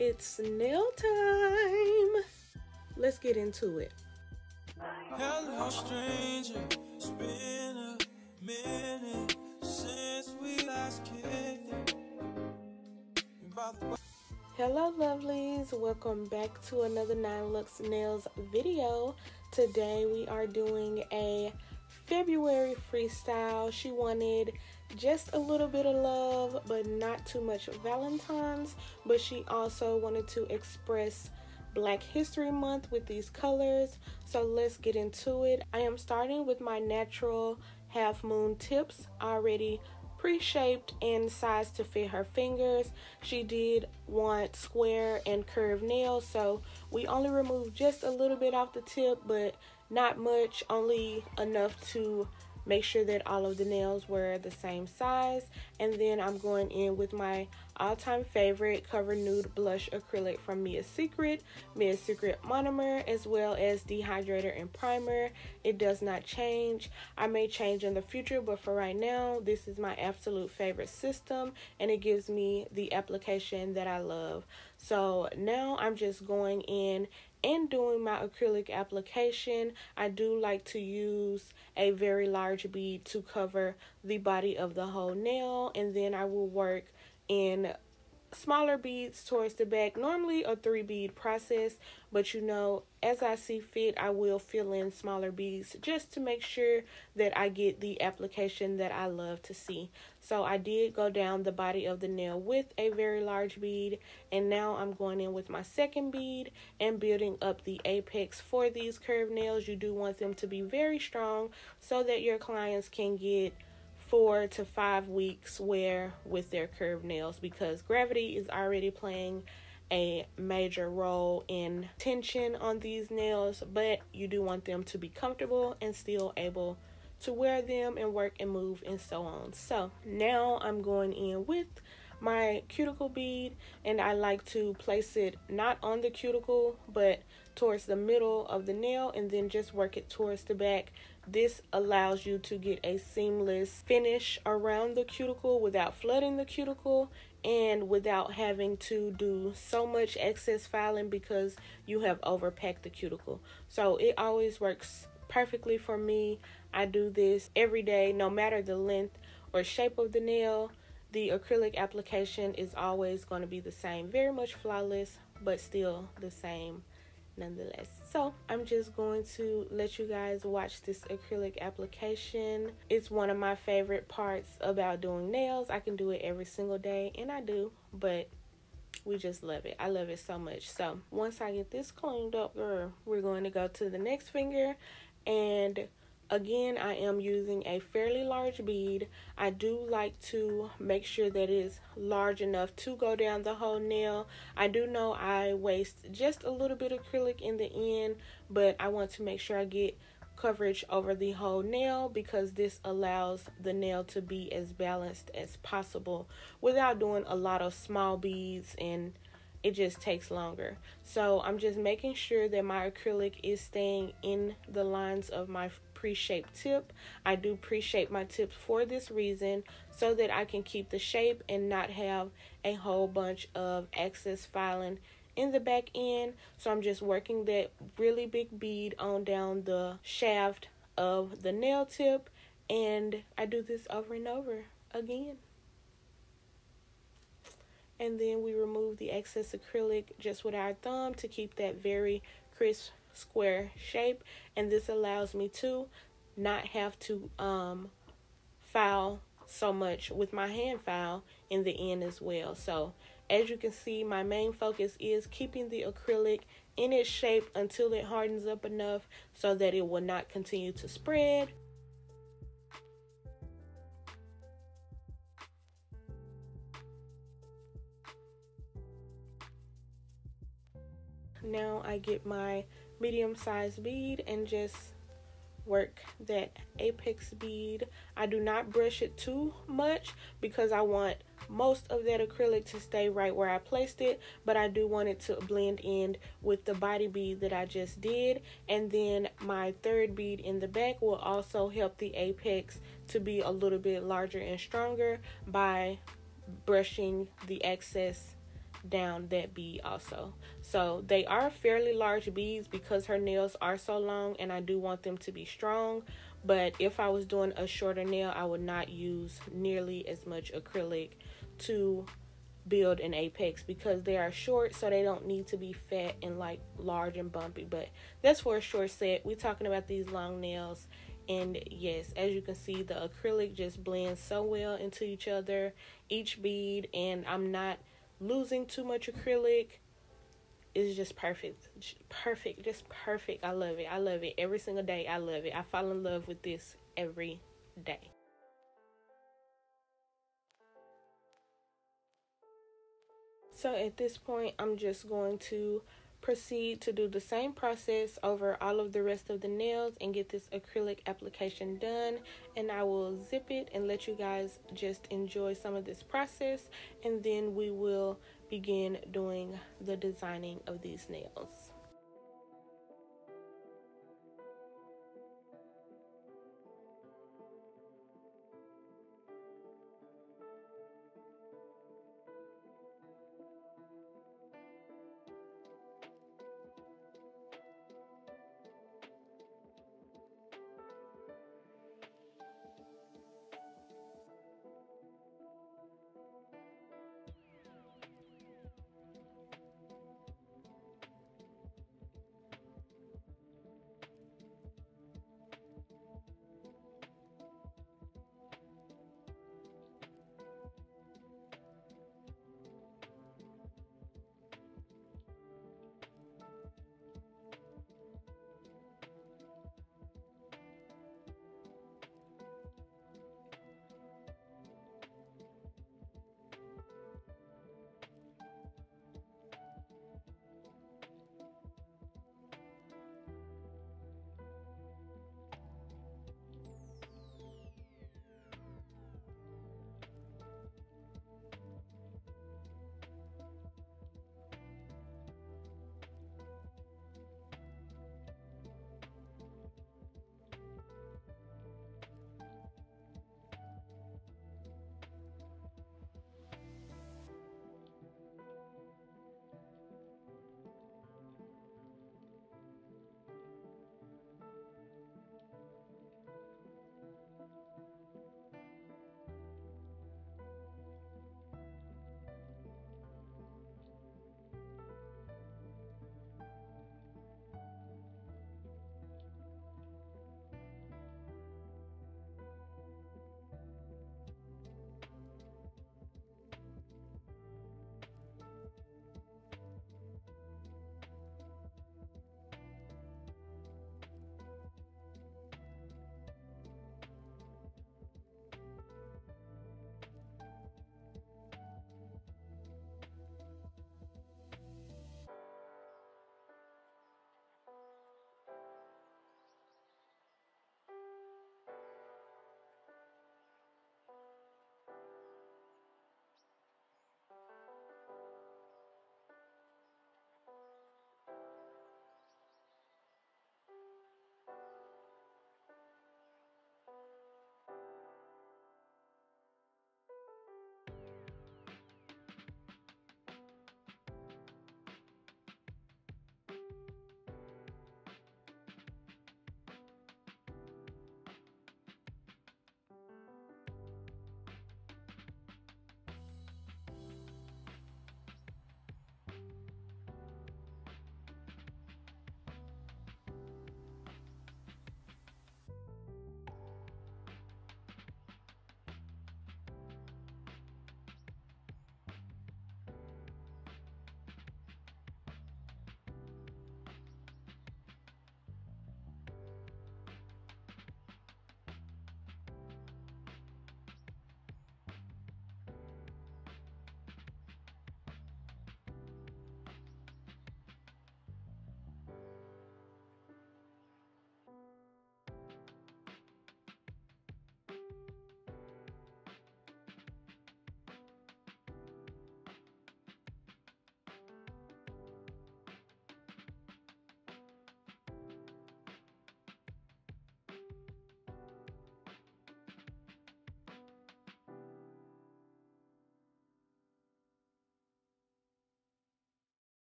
It's nail time. Let's get into it. Hello, stranger. It's been a minute since we last kicked it. Hello, lovelies. Welcome back to another 9Lux Nails video. Today we are doing a February freestyle. She wanted just a little bit of love, but not too much Valentine's. But she also wanted to express Black History Month with these colors. So let's get into it. I am starting with my natural half moon tips, already pre-shaped and sized to fit her fingers. She did want square and curved nails, so we only removed just a little bit off the tip, but not much, only enough to make sure that all of the nails were the same size. And then I'm going in with my all-time favorite Cover Nude Blush Acrylic from Mia's Secret Monomer, as well as Dehydrator and Primer. It does not change. I may change in the future, but for right now, this is my absolute favorite system, and it gives me the application that I love. So now I'm just going in and doing my acrylic application. I do like to use a very large bead to cover the body of the whole nail, and then I will work in smaller beads towards the back, normally a 3-bead process, but you know, as I see fit, I will fill in smaller beads just to make sure that I get the application that I love to see. So I did go down the body of the nail with a very large bead, and now I'm going in with my second bead and building up the apex for these curved nails. You do want them to be very strong so that your clients can get 4 to 5 weeks wear with their curved nails, because gravity is already playing a major role in tension on these nails, but you do want them to be comfortable and still able to wear them and work and move and so on. So now I'm going in with my cuticle bead, and I like to place it not on the cuticle but towards the middle of the nail, and then just work it towards the back. This allows you to get a seamless finish around the cuticle without flooding the cuticle and without having to do so much excess filing because you have overpacked the cuticle. So it always works perfectly for me. I do this every day, no matter the length or shape of the nail. The acrylic application is always going to be the same, very much flawless, but still the same nonetheless. So I'm just going to let you guys watch this acrylic application. It's one of my favorite parts about doing nails. I can do it every single day, and I do, but we just love it. I love it so much. So once I get this cleaned up, girl, we're going to go to the next finger, and again, I am using a fairly large bead. I do like to make sure that it is large enough to go down the whole nail. I do know I waste just a little bit of acrylic in the end, but I want to make sure I get coverage over the whole nail, because this allows the nail to be as balanced as possible without doing a lot of small beads, and it just takes longer. So I'm just making sure that my acrylic is staying in the lines of my pre-shaped tip. I do pre-shape my tips for this reason, so that I can keep the shape and not have a whole bunch of excess filing in the back end. So I'm just working that really big bead on down the shaft of the nail tip, and I do this over and over again. And then we remove the excess acrylic just with our thumb to keep that very crisp square shape, and this allows me to not have to file so much with my hand file in the end as well. So as you can see, my main focus is keeping the acrylic in its shape until it hardens up enough so that it will not continue to spread. Now I get my medium-sized bead and just work that apex bead. I do not brush it too much because I want most of that acrylic to stay right where I placed it, but I do want it to blend in with the body bead that I just did. And then my third bead in the back will also help the apex to be a little bit larger and stronger by brushing the excess down that bead also. So they are fairly large beads because her nails are so long, and I do want them to be strong. But if I was doing a shorter nail, I would not use nearly as much acrylic to build an apex because they are short, so they don't need to be fat and like large and bumpy. But that's for a short set. We're talking about these long nails. And yes, as you can see, the acrylic just blends so well into each other, each bead, and I'm not losing too much acrylic. It's just perfect. Perfect. Just perfect. I love it. I love it. Every single day, I love it. I fall in love with this every day. So at this point, I'm just going to proceed to do the same process over all of the rest of the nails and get this acrylic application done. And I will zip it and let you guys just enjoy some of this process, and then we will begin doing the designing of these nails.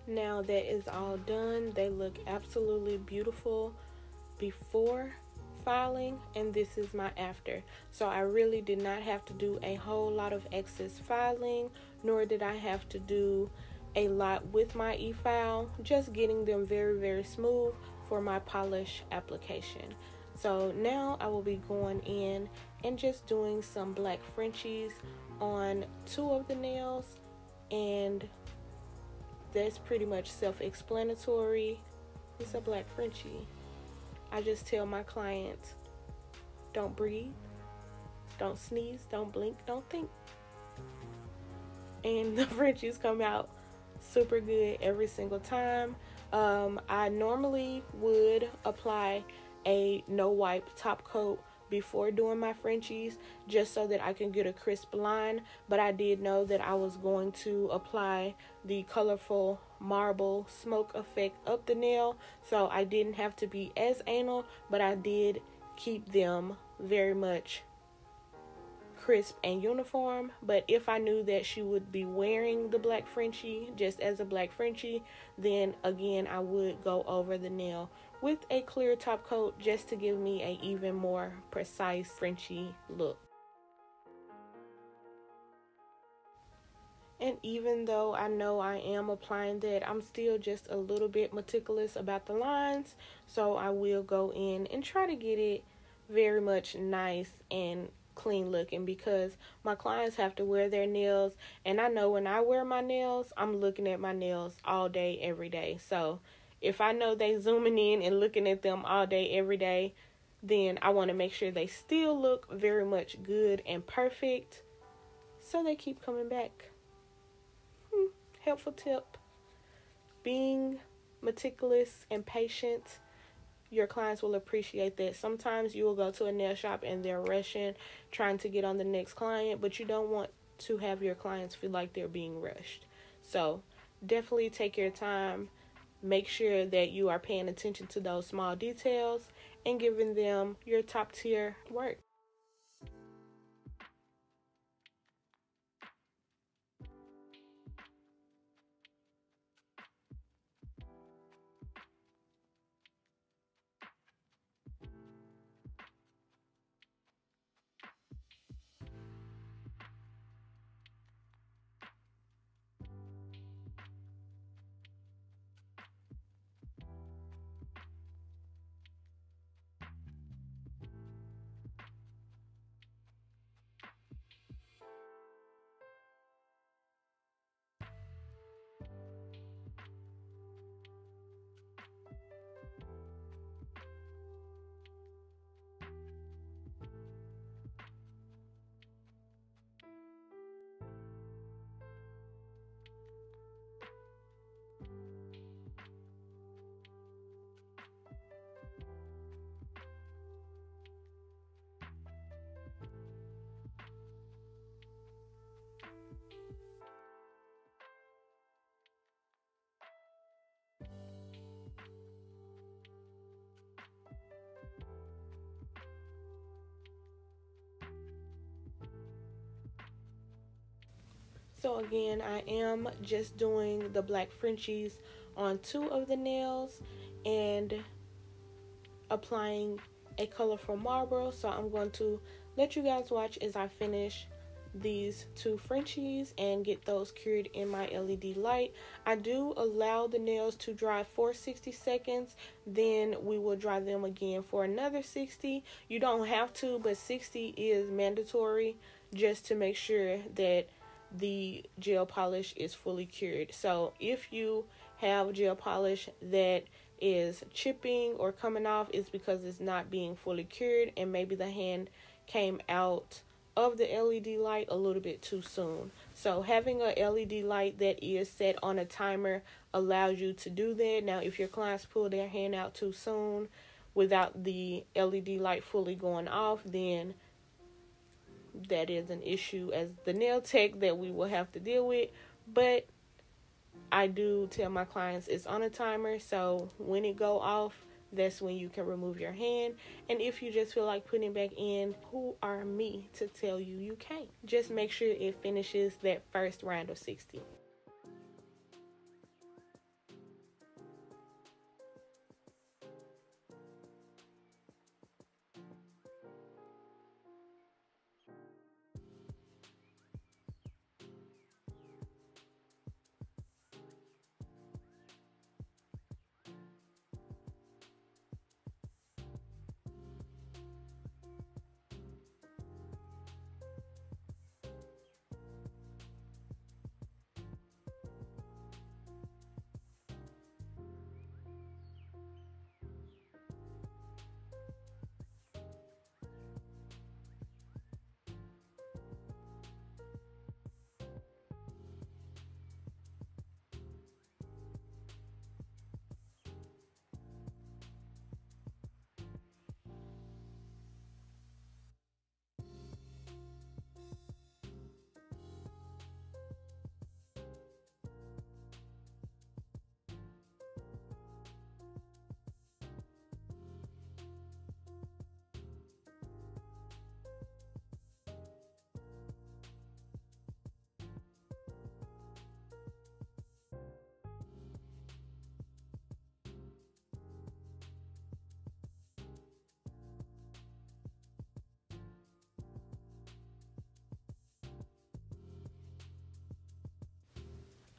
Now that is all done, they look absolutely beautiful before filing, and this is my after. So I really did not have to do a whole lot of excess filing, nor did I have to do a lot with my e-file, just getting them very smooth for my polish application. So now I will be going in and just doing some black Frenchies on 2 of the nails, and that's pretty much self-explanatory. It's a black Frenchie. I just tell my clients, don't breathe, don't sneeze, don't blink, don't think. And the Frenchies come out super good every single time. I normally would apply a no wipe top coat before doing my Frenchies, just so that I can get a crisp line, but I did know that I was going to apply the colorful marble smoke effect up the nail, so I didn't have to be as anal, but I did keep them very much crisp and uniform. But if I knew that she would be wearing the black Frenchie just as a black Frenchie, then again I would go over the nail with a clear top coat just to give me a even more precise Frenchie look. And even though I know I am applying that, I'm still just a little bit meticulous about the lines, so I will go in and try to get it very much nice and clean looking, because my clients have to wear their nails, and I know when I wear my nails, I'm looking at my nails all day every day. So if I know they zooming in and looking at them all day every day, then I want to make sure they still look very much good and perfect, so they keep coming back. Helpful tip: being meticulous and patient, your clients will appreciate that. Sometimes you will go to a nail shop and they're rushing, trying to get on the next client, but you don't want to have your clients feel like they're being rushed. So definitely take your time. Make sure that you are paying attention to those small details and giving them your top tier work. So again, I am just doing the black Frenchies on 2 of the nails and applying a colorful marble. So I'm going to let you guys watch as I finish these two Frenchies and get those cured in my LED light. I do allow the nails to dry for 60 seconds, then we will dry them again for another 60. You don't have to, but 60 is mandatory just to make sure that the gel polish is fully cured. So if you have gel polish that is chipping or coming off, it's because it's not being fully cured and maybe the hand came out of the LED light a little bit too soon. So having a LED light that is set on a timer allows you to do that. Now, if your clients pull their hand out too soon without the LED light fully going off, then that is an issue as the nail tech that we will have to deal with. But I do tell my clients it's on a timer, so when it go off, that's when you can remove your hand. And if you just feel like putting it back in, who are me to tell you you can't? Just make sure it finishes that first round of 60.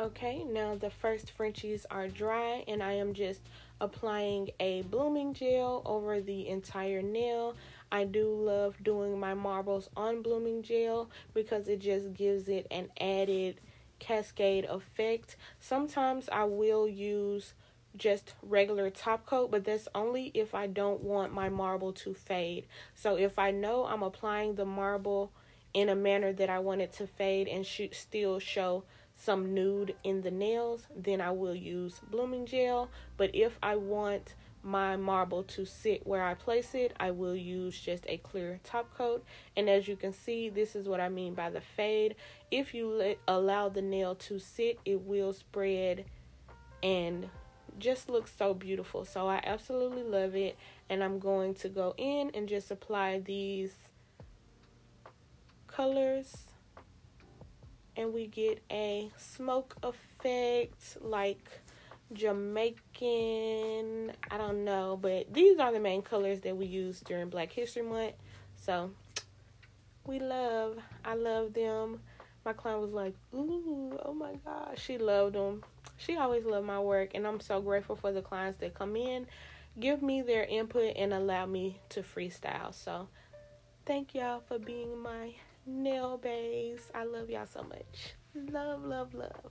Okay, now the first Frenchies are dry and I am just applying a blooming gel over the entire nail. I do love doing my marbles on blooming gel because it just gives it an added cascade effect. Sometimes I will use just regular top coat, but that's only if I don't want my marble to fade. So if I know I'm applying the marble in a manner that I want it to fade and should still show some nude in the nails, then I will use blooming gel. But if I want my marble to sit where I place it, I will use just a clear top coat. And as you can see, this is what I mean by the fade. If you allow the nail to sit, it will spread and just looks so beautiful. So I absolutely love it, and I'm going to go in and just apply these colors, and we get a smoke effect like Jamaican, I don't know, but these are the main colors that we use during Black History Month. So I love them. My client was like, ooh, oh my gosh, she loved them. She always loved my work, and I'm so grateful for the clients that come in, give me their input, and allow me to freestyle. So thank y'all for being my nail baes. I love y'all so much. Love, love, love.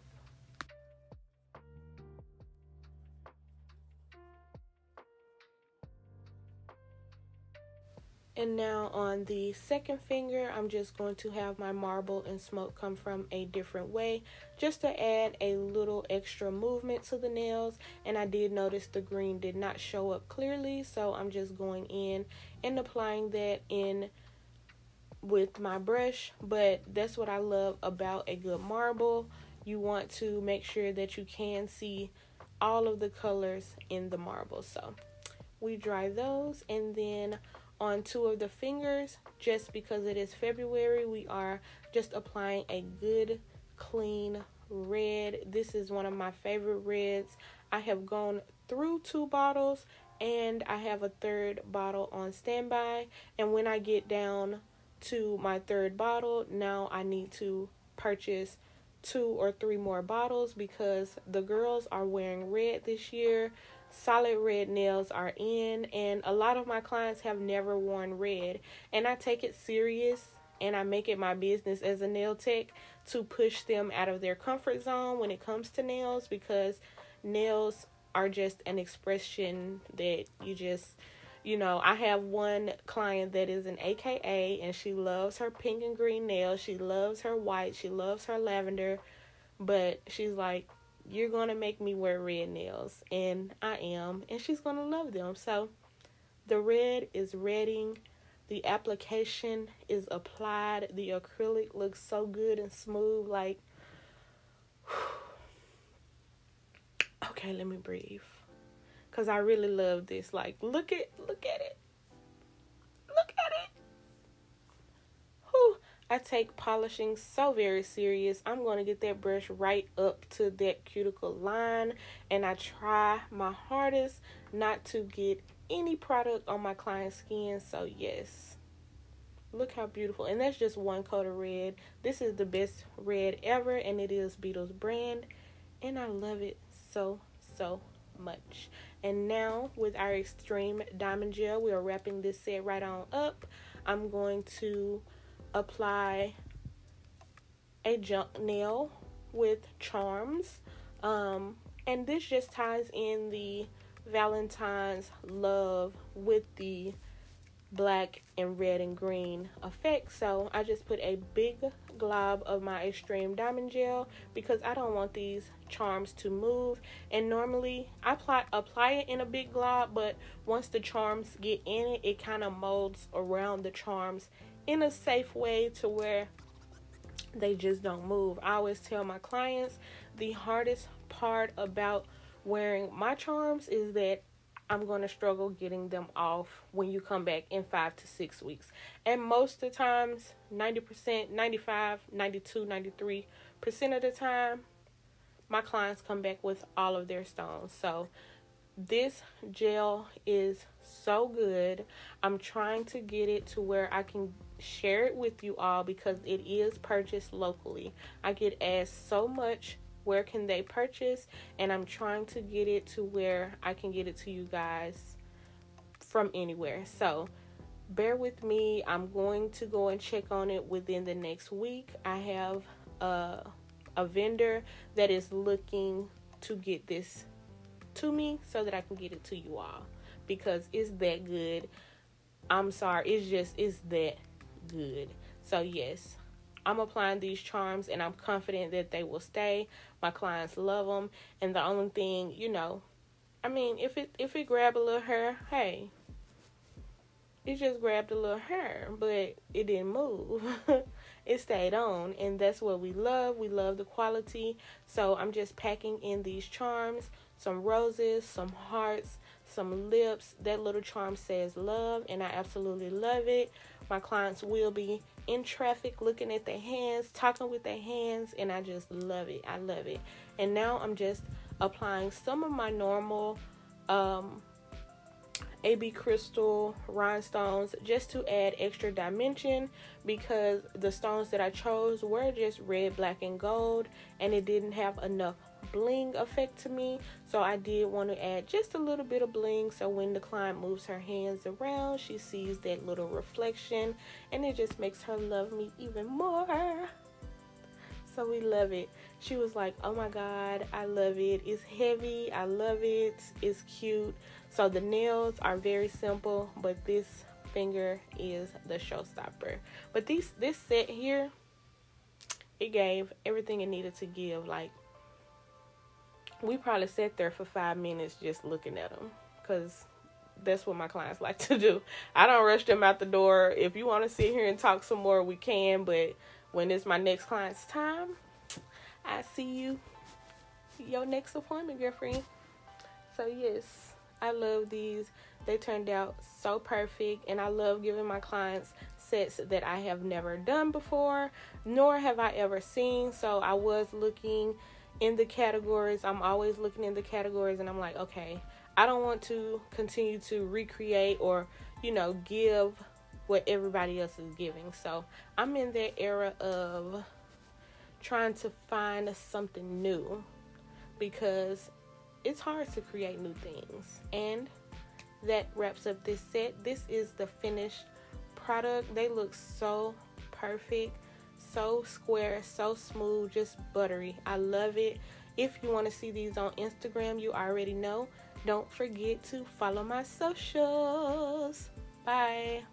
And now on the second finger, I'm just going to have my marble and smoke come from a different way, just to add a little extra movement to the nails. And I did notice the green did not show up clearly, so I'm just going in and applying that in with my brush. But that's what I love about a good marble. You want to make sure that you can see all of the colors in the marble. So we dry those, and then on two of the fingers, just because it is February, we are just applying a good clean red. This is one of my favorite reds. I have gone through 2 bottles and I have a third bottle on standby. And when I get down to my third bottle, now I need to purchase 2 or 3 more bottles because the girls are wearing red this year. Solid red nails are in, and a lot of my clients have never worn red, and I take it serious, and I make it my business as a nail tech to push them out of their comfort zone when it comes to nails, because nails are just an expression that you just, I have one client that is an AKA, and she loves her pink and green nails. She loves her white. She loves her lavender. But she's like, you're going to make me wear red nails. And I am. And she's going to love them. So the red is redding. The application is applied. The acrylic looks so good and smooth. Like, okay, let me breathe. Because I really love this. Like, look at it. Look at it. Whew. I take polishing so very serious. I'm going to get that brush right up to that cuticle line. And I try my hardest not to get any product on my client's skin. So, yes. Look how beautiful. And that's just one coat of red. This is the best red ever. And it is Beetle's brand. And I love it so much. And now with our extreme diamond gel, we are wrapping this set right on up. I'm going to apply a junk nail with charms, and this just ties in the Valentine's love with the black and red and green effect. So I just put a big glob of my extreme diamond gel because I don't want these charms to move. And normally I apply it in a big glob, but once the charms get in it, it kind of molds around the charms in a safe way to where they just don't move. I always tell my clients the hardest part about wearing my charms is that I'm going to struggle getting them off when you come back in 5 to 6 weeks. And most of the times, 90%, 95, 92, 93% of the time, my clients come back with all of their stones. So this gel is so good. I'm trying to get it to where I can share it with you all because it is purchased locally. I get asked so much, where can they purchase? And I'm trying to get it to where I can get it to you guys from anywhere. So bear with me. I'm going to go and check on it within the next week. I have a vendor that is looking to get this to me so that I can get it to you all because it's that good. I'm sorry, it's that good. So yes, I'm applying these charms and I'm confident that they will stay. My clients love them, and the only thing, if it grabbed a little hair, hey, it just grabbed a little hair, but it didn't move. It stayed on, and that's what we love. We love the quality. So I'm just packing in these charms, some roses, some hearts, some lips. That little charm says love, and I absolutely love it. My clients will be in traffic looking at their hands, talking with their hands, and I just love it. I love it. And now I'm just applying some of my normal AB crystal rhinestones just to add extra dimension because the stones that I chose were just red, black, and gold, and it didn't have enough bling effect to me. So I did want to add just a little bit of bling so when the client moves her hands around, she sees that little reflection, and it just makes her love me even more. So we love it. She was like, oh my God, I love it. It's heavy. I love it. It's cute. So the nails are very simple, but this finger is the showstopper. But this set here, it gave everything it needed to give. Like, we probably sat there for 5 minutes just looking at them because that's what my clients like to do. I don't rush them out the door. If you want to sit here and talk some more, we can, but when it's my next client's time, I see you your next appointment, girlfriend. So yes, I love these. They turned out so perfect, and I love giving my clients sets that I have never done before, nor have I ever seen. So I was looking in the categories. I'm always looking in the categories, and I'm like, okay, I don't want to continue to recreate or, give what everybody else is giving. So I'm in that era of trying to find something new, because it's hard to create new things. And that wraps up this set. This is the finished product. They look so perfect, so square, so smooth, just buttery. I love it. If you want to see these on Instagram, you already know. Don't forget to follow my socials. Bye.